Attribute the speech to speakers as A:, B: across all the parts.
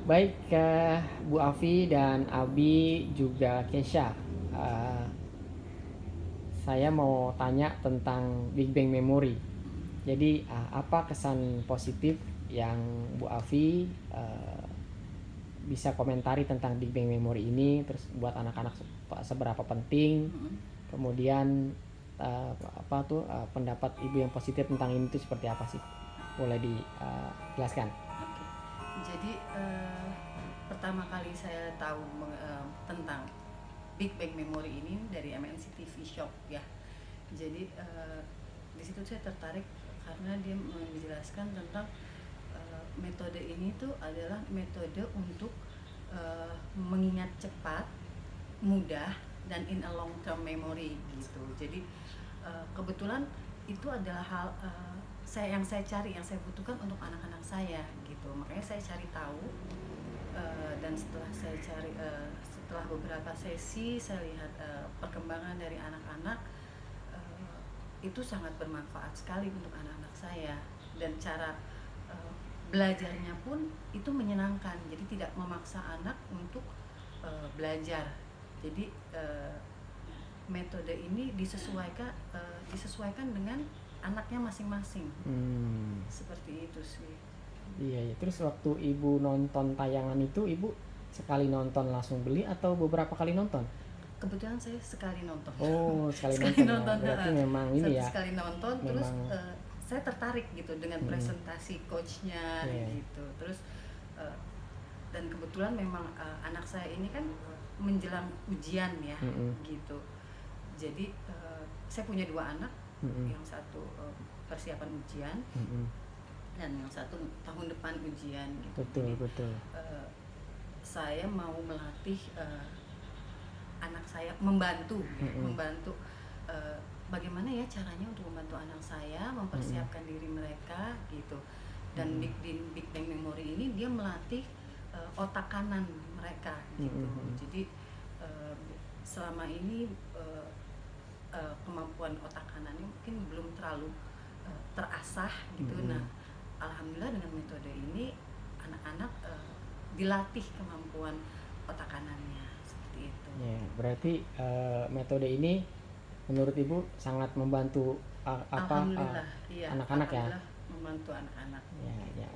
A: Baik, Bu Afi dan Abi juga Kesha. Eh, saya mau tanya tentang Big Bang Memory. Jadi, apa kesan positif yang Bu Afi bisa komentari tentang Big Bang Memory ini? Terus buat anak-anak seberapa penting? Kemudian pendapat Ibu yang positif tentang ini itu seperti apa sih? Boleh dijelaskan?
B: Oke. Jadi pertama kali saya tahu tentang Big Bang Memory ini dari MNC TV Shock ya. Jadi di situ saya tertarik karena dia menjelaskan tentang metode ini tuh adalah metode untuk mengingat cepat, mudah, dan in a long term memory gitu. Jadi kebetulan itu adalah hal yang saya cari, yang saya butuhkan untuk anak-anak saya gitu. Makanya saya cari tahu, dan setelah saya cari, setelah beberapa sesi saya lihat perkembangan dari anak-anak, itu sangat bermanfaat sekali untuk anak-anak saya, dan cara belajarnya pun itu menyenangkan. Jadi tidak memaksa anak untuk belajar. Jadi metode ini disesuaikan dengan anaknya masing-masing. Seperti itu sih.
A: Iya, iya. Terus waktu Ibu nonton tayangan itu, Ibu sekali nonton langsung beli atau beberapa kali nonton?
B: Kebetulan saya sekali nonton.
A: Oh, sekali
B: Sekali
A: nonton ya.
B: nonton.
A: Berarti memang ini ya.
B: Sekali nonton, terus
A: Memang
B: saya tertarik gitu dengan presentasi coachnya gitu. Terus dan kebetulan memang anak saya ini kan menjelang ujian ya, gitu. Jadi saya punya dua anak, yang satu persiapan ujian, dan yang satu tahun depan ujian gitu.
A: betul,
B: Jadi
A: betul.
B: saya mau melatih anak saya, membantu bagaimana ya caranya untuk membantu anak saya mempersiapkan diri mereka gitu. Dan Big Bang Memory ini dia melatih otak kanan mereka gitu. Jadi selama ini kemampuan otak kanannya mungkin belum terlalu terasah gitu. Nah, alhamdulillah dengan metode ini anak-anak dilatih kemampuan otak kanannya seperti itu.
A: Ya, berarti metode ini menurut Ibu sangat membantu
B: Alhamdulillah, iya,
A: anak-anak ya.
B: alhamdulillah membantu anak-anak.
A: Ya, ya.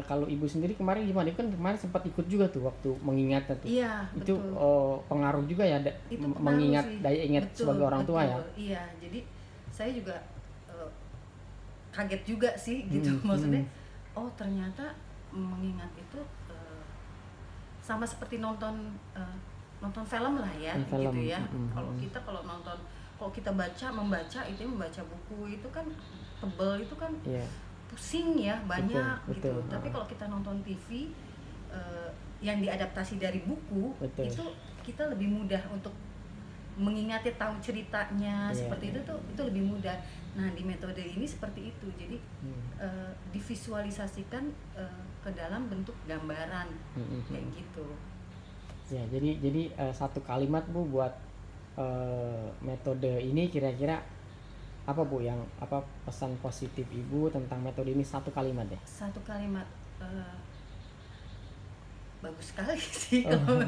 A: Kalau Ibu sendiri kemarin gimana? Ibu kan kemarin sempat ikut juga tuh waktu mengingat tuh.
B: Iya,
A: Itu
B: betul.
A: pengaruh juga ya,
B: Itu pengaruh
A: mengingat
B: sih.
A: daya ingat
B: Betul,
A: sebagai orang tua ya.
B: Iya, jadi saya juga kaget juga sih gitu. Maksudnya, oh ternyata mengingat itu sama seperti nonton film lah ya,
A: Film.
B: gitu ya. Kalau kita membaca itu, membaca buku itu kan tebel, itu kan pusing ya, banyak
A: betul.
B: gitu. Tapi kalau kita nonton TV yang diadaptasi dari buku,
A: Betul.
B: itu kita lebih mudah untuk mengingatnya, tahu ceritanya seperti itu tuh, itu lebih mudah. Nah, di metode ini seperti itu. Jadi divisualisasikan ke dalam bentuk gambaran, kayak gitu.
A: Ya, jadi satu kalimat Bu buat metode ini kira-kira apa Bu, yang pesan positif Ibu tentang metode ini, satu kalimat ya?
B: Satu kalimat, bagus sekali sih kalau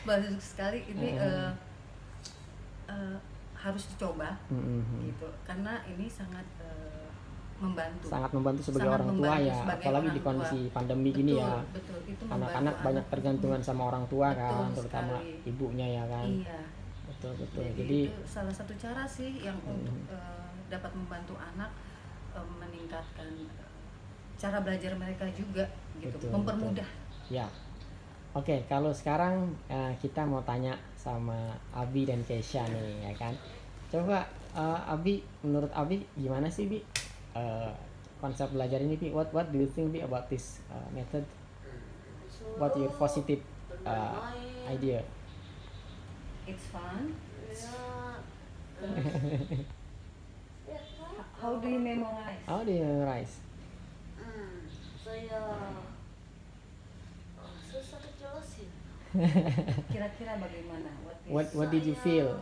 B: bagus sekali ini. Harus dicoba gitu, karena ini sangat membantu
A: sebagai orang tua ya, apalagi di kondisi pandemi gini ya.
B: Betul, itu
A: Anak-anak banyak tergantungan sama orang tua kan, terutama
B: sekali.
A: ibunya ya kan.
B: Iya.
A: Betul.
B: Jadi itu salah satu cara sih yang untuk dapat membantu anak meningkatkan cara belajar mereka juga gitu. Mempermudah.
A: Ya. Oke, kalau sekarang kita mau tanya sama Abi dan Kesha nih ya kan. Coba Abi, menurut Abi gimana sih Bi konsep belajar ini Bi? What do you think Bi about this method? What your positive idea?
B: It's fun. How do you memorize?
A: How do you memorize?
C: Saya susah dijelasin.
B: Kira-kira bagaimana?
A: What did you feel?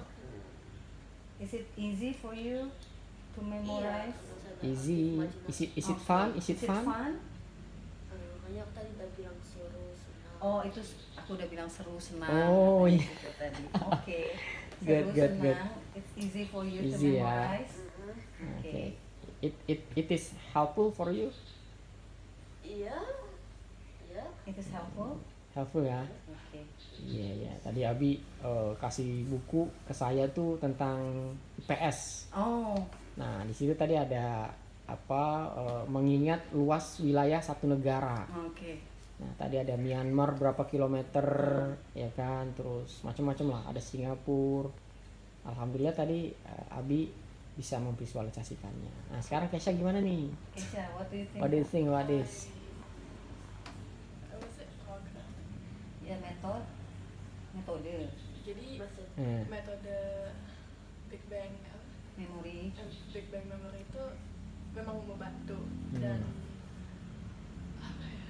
B: Is it easy for you to memorize?
A: Easy? Is it fun?
B: Is it fun?
C: Makanya Kamu tadi udah bilang seru, senang.
B: Oh, itu aku udah bilang seru, senang.
A: Oh,
B: katanya
A: iya.
B: gitu tadi. Oke.
A: Good,
B: Seru,
A: good, good.
B: senang. It's easy for you to
A: Easy, ya.
B: memorize.
C: Mm-mm.
B: Oke.
A: Okay. It is helpful for you?
C: Iya, iya.
B: It is helpful.
A: Helpful ya.
B: Oke.
A: Iya ya. Tadi Abi kasih buku ke saya tuh tentang IPS.
B: Oh,
A: Nah di situ tadi ada apa mengingat luas wilayah satu negara.
B: oke.
A: Nah tadi ada Myanmar berapa kilometer ya kan, terus macam-macam lah. Ada Singapura. Alhamdulillah tadi Abi bisa memvisualisasikannya. Nah sekarang Kesha gimana nih?
B: Kesha, what do you think?
A: What do you think about this?
D: Was it program?
B: Ya, metode
D: Jadi
A: Hmm.
D: metode Big Bang
B: memori.
D: Big Bang Memory itu memang membantu
A: Hmm.
D: dan apa ya,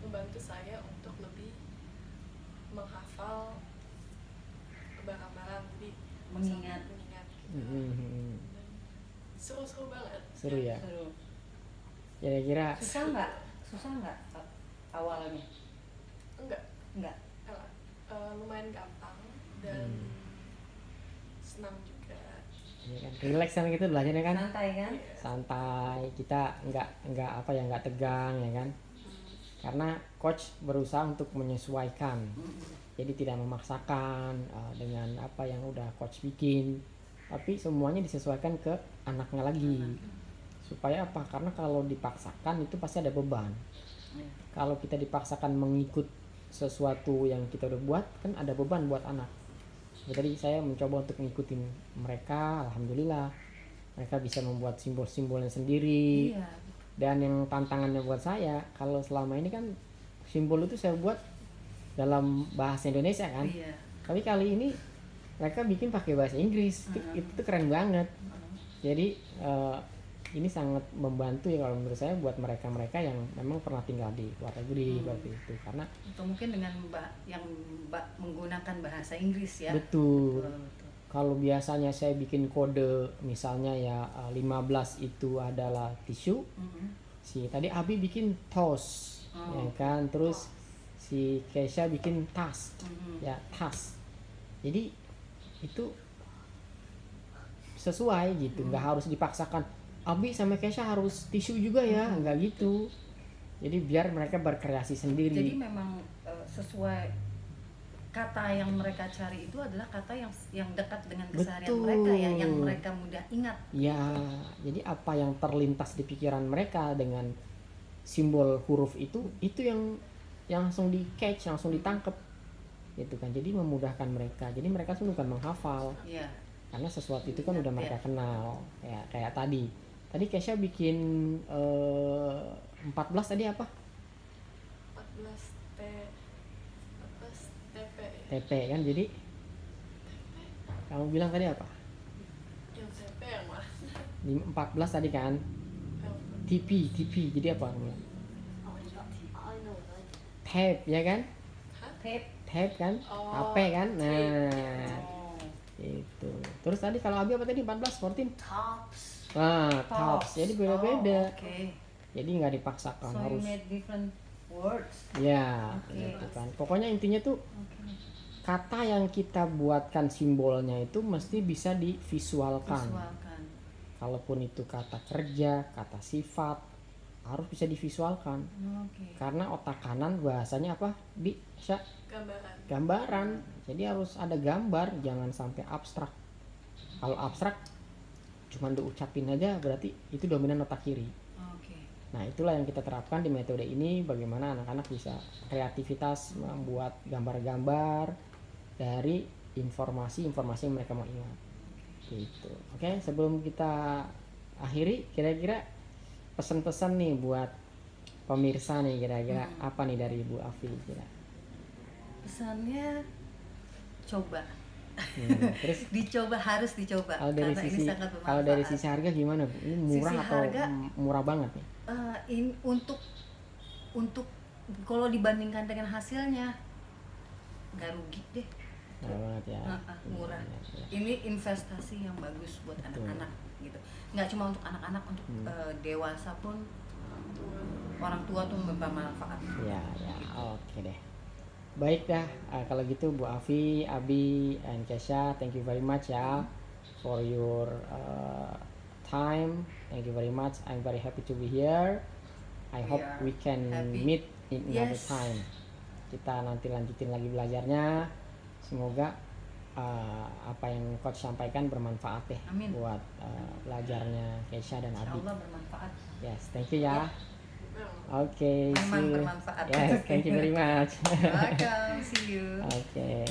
D: membantu saya untuk lebih menghafal barang-barang, jadi
B: Mengingat.
D: mengingat gitu.
A: Hmm.
D: Dan seru-seru banget.
A: Seru ya.
B: Seru.
A: Kira-kira
B: Susah nggak? Susah nggak awalnya?
D: Enggak,
B: Enggak.
D: lumayan gampang dan
A: Hmm.
D: senang juga.
A: ya kan, relax kan gitu belajarnya kan?
B: Santai kan?
D: Iya.
A: Santai, kita nggak apa ya, nggak tegang ya kan, karena coach berusaha untuk menyesuaikan, jadi tidak memaksakan dengan apa yang udah coach bikin, tapi semuanya disesuaikan ke anaknya lagi, supaya apa, karena kalau dipaksakan itu pasti ada beban.
B: Iya.
A: Kalau kita dipaksakan mengikut sesuatu yang kita udah buat kan ada beban buat anak. Jadi saya mencoba untuk ngikutin mereka, alhamdulillah mereka bisa membuat simbol-simbolnya sendiri.
B: Iya.
A: Dan yang tantangannya buat saya, kalau selama ini kan simbol itu saya buat dalam bahasa Indonesia kan,
B: Iya.
A: tapi kali ini mereka bikin pakai bahasa Inggris. Itu tuh keren banget. Jadi ini sangat membantu ya kalau menurut saya buat mereka-mereka yang memang pernah tinggal di luar negeri seperti itu, karena
B: Atau mungkin dengan menggunakan bahasa Inggris ya.
A: betul.
B: Betul.
A: Kalau biasanya saya bikin kode misalnya ya 15 itu adalah tisu, si tadi Abi bikin tos, ya kan, terus si Kesha bikin tas, ya tas. Jadi itu sesuai gitu, nggak harus dipaksakan. Abi sama Kesha harus tisu juga ya, nggak gitu. Jadi biar mereka berkreasi sendiri.
B: Jadi memang sesuai kata yang mereka cari itu adalah kata yang dekat dengan keseharian
A: Betul.
B: mereka ya, yang mereka mudah ingat.
A: Ya, jadi apa yang terlintas di pikiran mereka dengan simbol huruf itu yang langsung di catch, langsung ditangkap, gitu kan. Jadi memudahkan mereka. Jadi mereka tuh bukan menghafal,
B: Iya.
A: karena sesuatu itu kan udah mereka
B: Ya.
A: kenal. Ya, kayak tadi Kesha bikin 14 tadi apa?
D: 14 TP ya.
A: TP kan. Jadi kamu bilang tadi apa?
D: Yang TP yang mana?
A: Di 14 tadi kan. TP. Jadi apa namanya?
C: I know that.
A: Tape ya kan?
B: Tape.
A: Tape kan?
D: Oh,
A: HP kan? Nah,
B: Oh.
A: itu. Terus tadi kalau Abi apa tadi? 14, 14?
C: Tops.
A: Nah, tops. Jadi beda-beda.
B: Oh, Oke.
A: Jadi nggak dipaksakan,
B: So you
A: harus.
B: made different words.
A: Ya,
B: Oke.
A: gitu kan. Pokoknya intinya tuh
B: Oke.
A: kata yang kita buatkan simbolnya itu mesti bisa divisualkan.
B: Visualkan.
A: Kalaupun itu kata kerja, kata sifat, harus bisa divisualkan.
B: Oke.
A: Karena otak kanan bahasanya apa? Bisa
D: Gambaran.
A: gambaran. Jadi harus ada gambar, jangan sampai abstrak. Kalau abstrak cuman diucapin aja berarti itu dominan otak kiri.
B: Oke.
A: Nah, itulah yang kita terapkan di metode ini, bagaimana anak-anak bisa kreativitas membuat gambar-gambar dari informasi-informasi yang mereka mau ingat. Gitu. Oke, sebelum kita akhiri, kira-kira pesan-pesan nih buat pemirsa nih, kira-kira apa nih dari Ibu Afi kira?
B: Pesannya coba.
A: Terus
B: Harus dicoba
A: kalau dari
B: karena
A: sisi
B: ini sangat bermanfaat.
A: kalau dari sisi harga gimana, Bu? Ini murah
B: Sisi
A: atau
B: harga,
A: murah banget nih?
B: Ini untuk kalau dibandingkan dengan hasilnya nggak rugi deh.
A: Murah banget ya.
B: Murah.
A: Ya.
B: Ini investasi yang bagus buat
A: Betul.
B: anak-anak gitu. Nggak cuma untuk anak-anak, untuk dewasa pun orang tua tuh bermanfaat.
A: Ya, ya, oke deh. Baik dah, kalau gitu Bu Avi, Abi, and Kesha, thank you very much ya for your time. Thank you very much. I'm very happy to be here. I hope
B: are
A: we can
B: happy.
A: meet in another
B: Yes.
A: time. Kita nanti lanjutin lagi belajarnya. Semoga apa yang coach sampaikan bermanfaat deh
B: Amin.
A: buat belajarnya Kesha dan Abi.
B: Insyaallah bermanfaat.
A: Yes, thank you ya.
D: Memang.
A: Okay, see
B: Memang
A: you.
B: bermanfaat.
A: Yes, thank you very much.
B: Welcome, see you.
A: Okay.